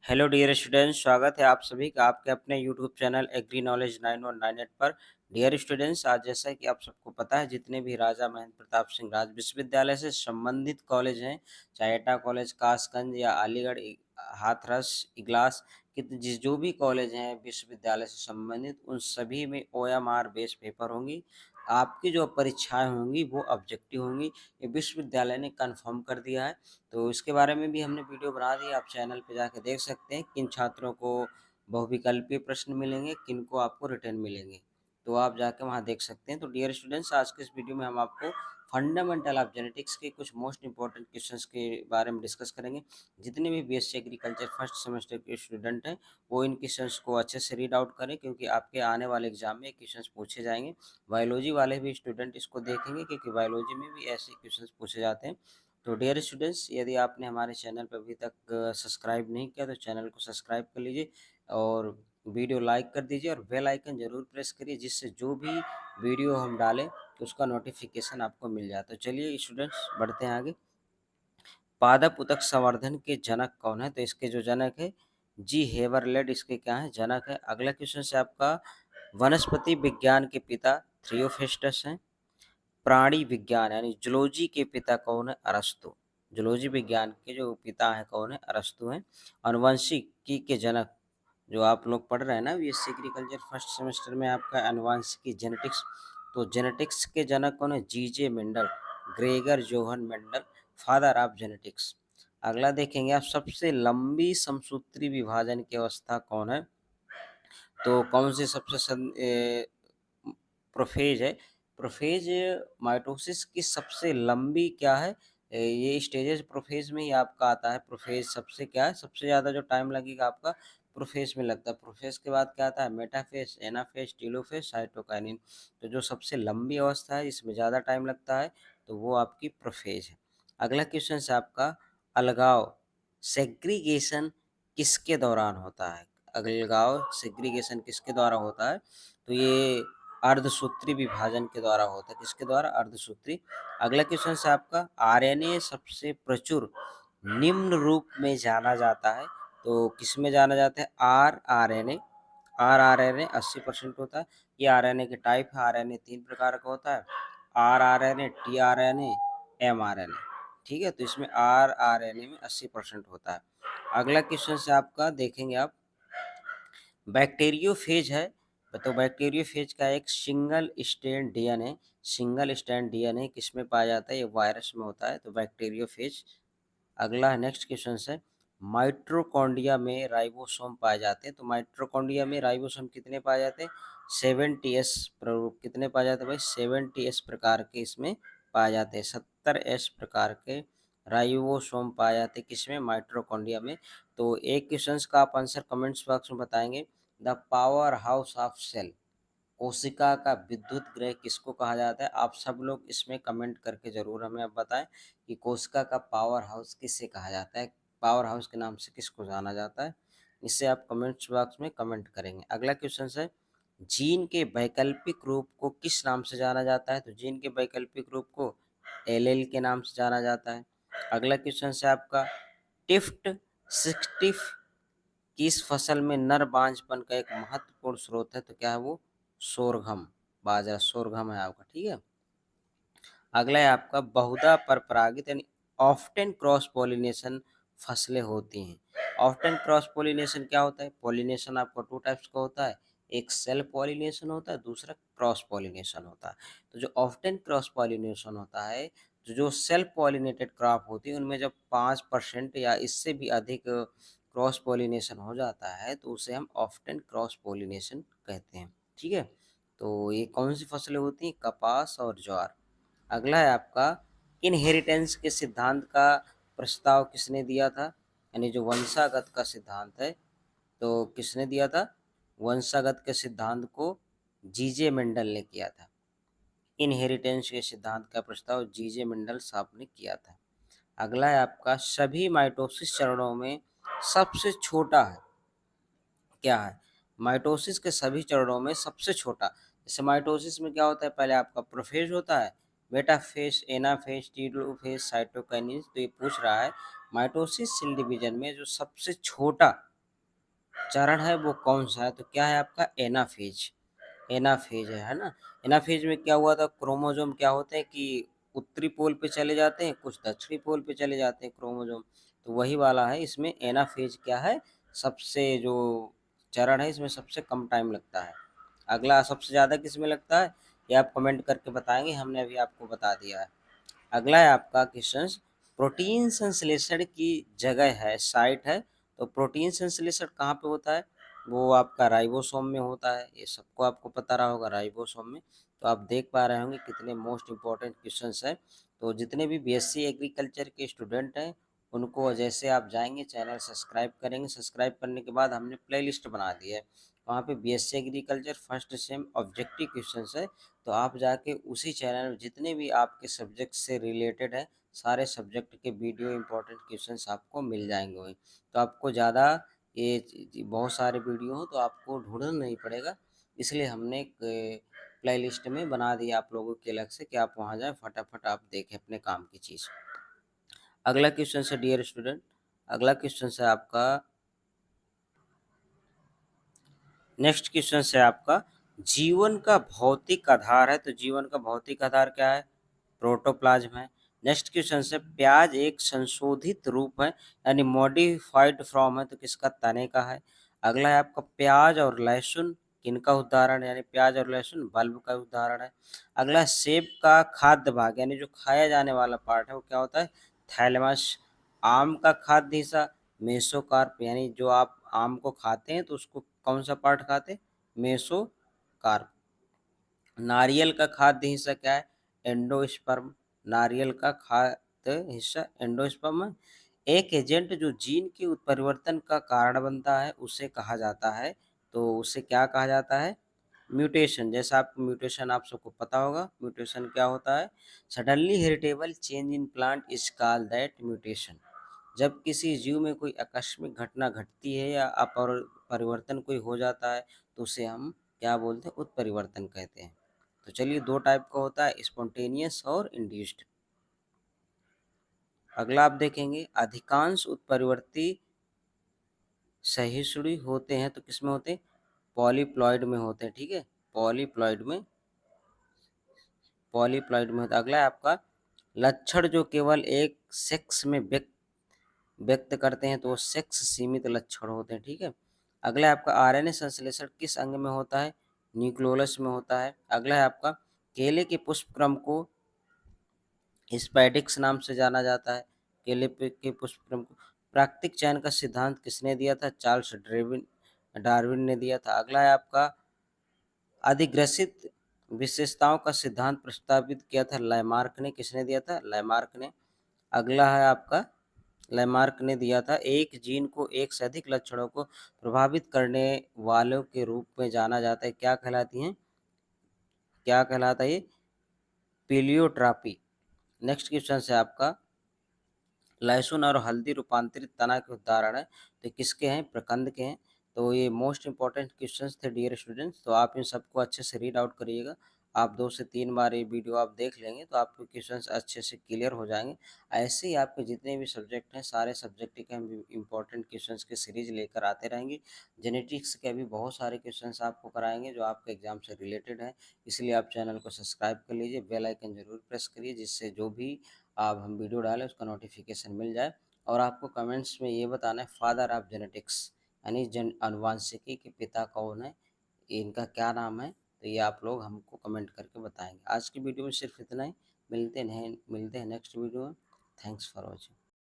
Hello dear students, स्वागत है आप सभी का आपके अपने यूट्यूब चैनल एग्री नॉलेज 9198 पर। डियर स्टूडेंट्स, आज जैसा कि आप सबको पता है, जितने भी राजा महेंद्र प्रताप सिंह राज विश्वविद्यालय से संबंधित कॉलेज हैं, चाहे एटा कॉलेज कासगंज या अलीगढ़ हाथरस इगलास कि जो भी कॉलेज हैं विश्वविद्यालय से संबंधित, उन सभी में OMR बेस्ड पेपर होंगी। आपकी जो परीक्षाएं होंगी वो ऑब्जेक्टिव होंगी। ये विश्वविद्यालय ने कंफर्म कर दिया है। तो इसके बारे में भी हमने वीडियो बना दी, आप चैनल पे जाके देख सकते हैं किन छात्रों को बहुविकल्पीय प्रश्न मिलेंगे, किन को आपको रिटर्न मिलेंगे। तो आप जाके वहाँ देख सकते हैं। तो डियर स्टूडेंट्स, आज के इस वीडियो में हम आपको फंडामेंटल ऑफ जेनेटिक्स के कुछ मोस्ट इंपॉर्टेंट क्वेश्चंस के बारे में डिस्कस करेंगे। जितने भी BSc एग्रीकल्चर फर्स्ट सेमेस्टर के स्टूडेंट हैं वो इन क्वेश्चंस को अच्छे से रीड आउट करें, क्योंकि आपके आने वाले एग्जाम में क्वेश्चंस पूछे जाएंगे। बायोलॉजी वाले भी स्टूडेंट इसको देखेंगे, क्योंकि बायोलॉजी में भी ऐसे क्वेश्चंस पूछे जाते हैं। तो डियर स्टूडेंट्स, यदि आपने हमारे चैनल पर अभी तक सब्सक्राइब नहीं किया तो चैनल को सब्सक्राइब कर लीजिए और वीडियो लाइक कर दीजिए और बेल आइकन जरूर प्रेस करिए, जिससे जो भी वीडियो हम डालें तो उसका नोटिफिकेशन आपको मिल जाए। तो चलिए स्टूडेंट्स, बढ़ते हैं आगे। पादप उतक संवर्धन के जनक कौन है? तो इसके जो जनक है जी हेवरलेड, इसके क्या है जनक है। अगला क्वेश्चन से आपका, वनस्पति विज्ञान के पिता थ्रियोफेस्टस हैं। प्राणी विज्ञान यानी जूलॉजी के पिता कौन है? अरस्तु। जूलॉजी विज्ञान के जो पिता है कौन है? अरस्तु हैं। आनुवंशिकी के जनक, जो आप लोग पढ़ रहे हैं ना BSc एग्रीकल्चर फर्स्ट सेमेस्टर में, आपका आनुवंशिकी जेनेटिक्स, तो जेनेटिक्स के जनक कौन है? G.J. Mendel, Gregor Johan Mendel, father of genetics. अगला देखेंगे आप, सबसे लंबी समसूत्री विभाजन की अवस्था कौन है? तो कौन सी प्रोफेज है? प्रोफेज माइटोसिस की सबसे लंबी क्या है? ये स्टेजेस प्रोफेज में ही आपका आता है। प्रोफेज सबसे क्या है, सबसे ज़्यादा जो टाइम लगेगा आपका प्रोफेज में लगता है। प्रोफेज के बाद क्या आता है? Metaphase, anaphase, telophase, cytokinin. तो जो सबसे लंबी अवस्था है, इसमें ज़्यादा टाइम लगता है, तो वो आपकी प्रोफेज है। अगला क्वेश्चन है आपका, अलगाव सेग्रीगेशन किसके दौरान होता है? अलगाव सेग्रीगेशन किसके द्वारा होता है? तो ये अर्धसूत्री विभाजन के द्वारा होता है। किसके द्वारा? अर्धसूत्री। अगला क्वेश्चन है आपका, RNA सबसे प्रचुर निम्न रूप में जाना जाता है, तो किस में जाना जाता है? rRNA। rRNA 80% होता है। ये RNA के टाइप है। RNA 3 प्रकार का होता है, rRNA, tRNA, mRNA। ठीक है, तो इसमें rRNA में 80% होता है। अगला क्वेश्चन से आपका देखेंगे आप, बैक्टीरियोफेज है। तो बैक्टीरियोफेज का एक single strand DNA, single strand DNA किस में पाया जाता है? ये वायरस में होता है, तो बैक्टीरियोफेज। अगला नेक्स्ट क्वेश्चन है, माइट्रोकॉन्ड्रिया में राइबोसोम पाए जाते हैं। तो माइट्रोकॉन्ड्रिया में राइबोसोम कितने पाए जाते हैं? 70s। कितने पाए जाते हैं भाई? 70s प्रकार के इसमें पाए जाते हैं। 70s प्रकार के राइबोसोम पाए जाते हैं किसमें? माइट्रोकॉन्ड्रिया में। तो एक क्वेश्चन का आप आंसर कमेंट्स बॉक्स में बताएंगे। The powerhouse of cell, कोशिका का विद्युत गृह किसको कहा जाता है? आप सब लोग इसमें कमेंट करके जरूर हमें अब बताएं कि कोशिका का पावर हाउस किससे कहा जाता है, पावर हाउस के नाम से किसको जाना जाता है। इससे आप कमेंट्स बॉक्स में कमेंट करेंगे। अगला क्वेश्चन है, जीन के वैकल्पिक रूप को किस नाम से जाना जाता है? तो जीन के वैकल्पिक रूप को एलेल के नाम से जाना जाता है। अगला क्वेश्चन है आपका, टिफ्ट सिक्सटिफ किस फसल में नर बांझपन का एक महत्वपूर्ण स्रोत है? तो क्या है वो? सोरघम, बाजरा, सोरघम है आपका। ठीक है। अगला है आपका, बहुधा परपरागित यानी ऑफ्टन क्रॉस पॉलिनेशन फसलें होती हैं। ऑफ्टन क्रॉस पॉलिनेशन क्या होता है? पॉलिनेशन आपको 2 टाइप्स का होता है, एक सेल्फ पॉलिनेशन होता है, दूसरा क्रॉस पॉलिनेशन होता है। तो जो ऑफ्टन क्रॉस पॉलिनेशन होता है, तो जो सेल्फ पॉलिनेटेड क्रॉप होती है, उनमें जब 5% या इससे भी अधिक क्रॉस पॉलिनेशन हो जाता है, तो उसे हम ऑफ्टन क्रॉस पॉलिनेशन कहते हैं। ठीक है। तो ये कौन सी फसलें होती हैं? कपास और ज्वार। अगला है आपका, इनहेरिटेंस के सिद्धांत का प्रस्ताव किसने दिया था? यानी जो वंशागत का सिद्धांत है, तो किसने दिया था? वंशागत के सिद्धांत को G.J. मेंडल ने किया था। इनहेरिटेंस के सिद्धांत का प्रस्ताव G.J. मेंडल साहब ने किया था। अगला है आपका, सभी माइटोसिस चरणों में सबसे छोटा है, क्या है? माइटोसिस के सभी चरणों में सबसे छोटा। जैसे माइटोसिस में क्या होता है? पहले आपका प्रोफेज होता है, मेटाफेज, एनाफेज, टीलोफेज, साइटोकाइनेज। तो ये पूछ रहा है, माइटोसिस सेल डिवीजन में जो सबसे छोटा चरण है वो कौन सा है? तो क्या है आपका एनाफेज। एनाफेज है ना? एनाफेज में क्या हुआ था, क्रोमोसोम क्या होते हैं कि उत्तरी पोल पे चले जाते हैं, कुछ दक्षिणी पोल पे चले जाते हैं क्रोमोसोम। तो वही वाला है इसमें एनाफेज क्या है, सबसे जो चरण है इसमें सबसे कम टाइम लगता है। अगला सबसे ज़्यादा किसमें लगता है, ये आप कमेंट करके बताएंगे, हमने अभी आपको बता दिया है। अगला है आपका क्वेश्चन, प्रोटीन संश्लेषण की जगह है, साइट है। तो प्रोटीन संश्लेषण कहाँ पे होता है, वो आपका राइबोसोम में होता है, ये सबको आपको पता रहा होगा राइबोसोम में। तो आप देख पा रहे होंगे कितने मोस्ट इम्पोर्टेंट क्वेश्चंस हैं। तो जितने भी बीएससी एग्रीकल्चर के स्टूडेंट हैं उनको जैसे आप जाएंगे चैनल सब्सक्राइब करेंगे, सब्सक्राइब करने के बाद हमने प्ले लिस्ट बना दी है, वहाँ पे BSc agriculture first sem objective questions है। तो आप जाके उसी चैनल में जितने भी आपके सब्जेक्ट से रिलेटेड है सारे सब्जेक्ट के वीडियो इंपॉर्टेंट क्वेश्चंस आपको मिल जाएंगे वहीं। तो आपको ज़्यादा ये बहुत सारे वीडियो हो तो आपको ढूंढना नहीं पड़ेगा, इसलिए हमने एक प्ले लिस्ट में बना दिया आप लोगों के अलग से कि आप वहाँ जाएँ फटाफट आप देखें अपने काम की चीज़। अगला क्वेश्चन है डियर स्टूडेंट, अगला क्वेश्चन है आपका, नेक्स्ट क्वेश्चन है आपका, जीवन का भौतिक आधार है। तो जीवन का भौतिक आधार क्या है, प्रोटोप्लाज्म है। नेक्स्ट क्वेश्चन है, प्याज एक संशोधित रूप है यानी मॉडिफाइड फॉर्म है, तो किसका, तने का है। अगला है आपका, प्याज और लहसुन किनका उदाहरण है, यानी प्याज और लहसुन बल्ब का उदाहरण है। अगला, सेब का खाद्य भाग यानी जो खाया जाने वाला पार्ट है वो क्या होता है, थैलेमस। आम का खाद्य हिस्सा मेसोकार्प, यानी जो आप आम को खाते हैं तो उसको कौन सा पार्ट खाते हैं, मेसोकार्प। नारियल का खाद्य हिस्सा क्या है, एंडोस्पर्म। नारियल का खाद्य हिस्सा एंडोस्पर्म है। एक एजेंट जो जीन के उत्परिवर्तन का कारण बनता है उसे कहा जाता है, तो उसे क्या कहा जाता है, म्यूटेशन। जैसा आपको म्यूटेशन आप सबको पता होगा, म्यूटेशन क्या होता है, suddenly heritable change in plant is called that mutation. जब किसी जीव में कोई आकस्मिक घटना घटती है या परिवर्तन कोई हो जाता है तो उसे हम क्या बोलते हैं, उत्परिवर्तन कहते हैं। तो चलिए, दो टाइप का होता है, स्पॉन्टेनियस और इंड्यूस्ड। अगला आप देखेंगे, अधिकांश उत्परिवर्ती सहिष्णु होते हैं, तो किसमें होते हैं, पॉलीप्लॉइड में होते हैं, ठीक है, पॉलीप्लॉइड में, पॉलीप्लॉइड में होता है। अगला है आपका, लक्षण जो केवल एक सेक्स में व्यक्त व्यक्त करते हैं तो वो सेक्स सीमित लक्षण होते हैं, ठीक है। अगला है आपका, आरएनए संश्लेषण किस अंग में होता है, न्यूक्लियोलस में होता है। अगला है आपका, केले के पुष्प क्रम को स्पैडिक्स नाम से जाना जाता है। के पुष्प क्रम को प्राकृतिक चयन का सिद्धांत किसने दिया था, चार्ल्स डार्विन ने दिया था। अगला है आपका, अधिग्रसित विशेषताओं का सिद्धांत प्रस्तावित किया था लैमार्क ने, किसने दिया था, लैमार्क ने। अगला है आपका, लैमार्क ने दिया था, एक जीन को एक से अधिक लक्षणों को प्रभावित करने वालों के रूप में जाना जाता है, क्या कहलाती हैं, क्या कहलाता है ये, पीलियोट्रापी। नेक्स्ट क्वेश्चन है आपका, लहसुन और हल्दी रूपांतरित तना के उदाहरण है, तो किसके हैं, प्रकंद के हैं। तो ये मोस्ट इंपॉर्टेंट क्वेश्चंस थे डियर स्टूडेंट्स, तो आप इन सबको अच्छे से रीड आउट करिएगा। आप 2 से 3 बार ये वीडियो आप देख लेंगे तो आपके क्वेश्चंस अच्छे से क्लियर हो जाएंगे। ऐसे ही आपके जितने भी सब्जेक्ट हैं सारे सब्जेक्ट के हम इंपॉर्टेंट क्वेश्चंस के सीरीज लेकर आते रहेंगे। जेनेटिक्स के भी बहुत सारे क्वेश्चंस आपको कराएंगे जो आपके एग्जाम से रिलेटेड है, इसलिए आप चैनल को सब्सक्राइब कर लीजिए, बेल आइकन जरूर प्रेस करिए जिससे जो भी आप हम वीडियो डालें उसका नोटिफिकेशन मिल जाए। और आपको कमेंट्स में ये बताना है फादर ऑफ जेनेटिक्स यानी जन अनुवांशिकी के पिता कौन है, इनका क्या नाम है, तो ये आप लोग हमको कमेंट करके बताएंगे। आज की वीडियो में सिर्फ इतना ही, मिलते हैं नेक्स्ट वीडियो में। Thanks for watching.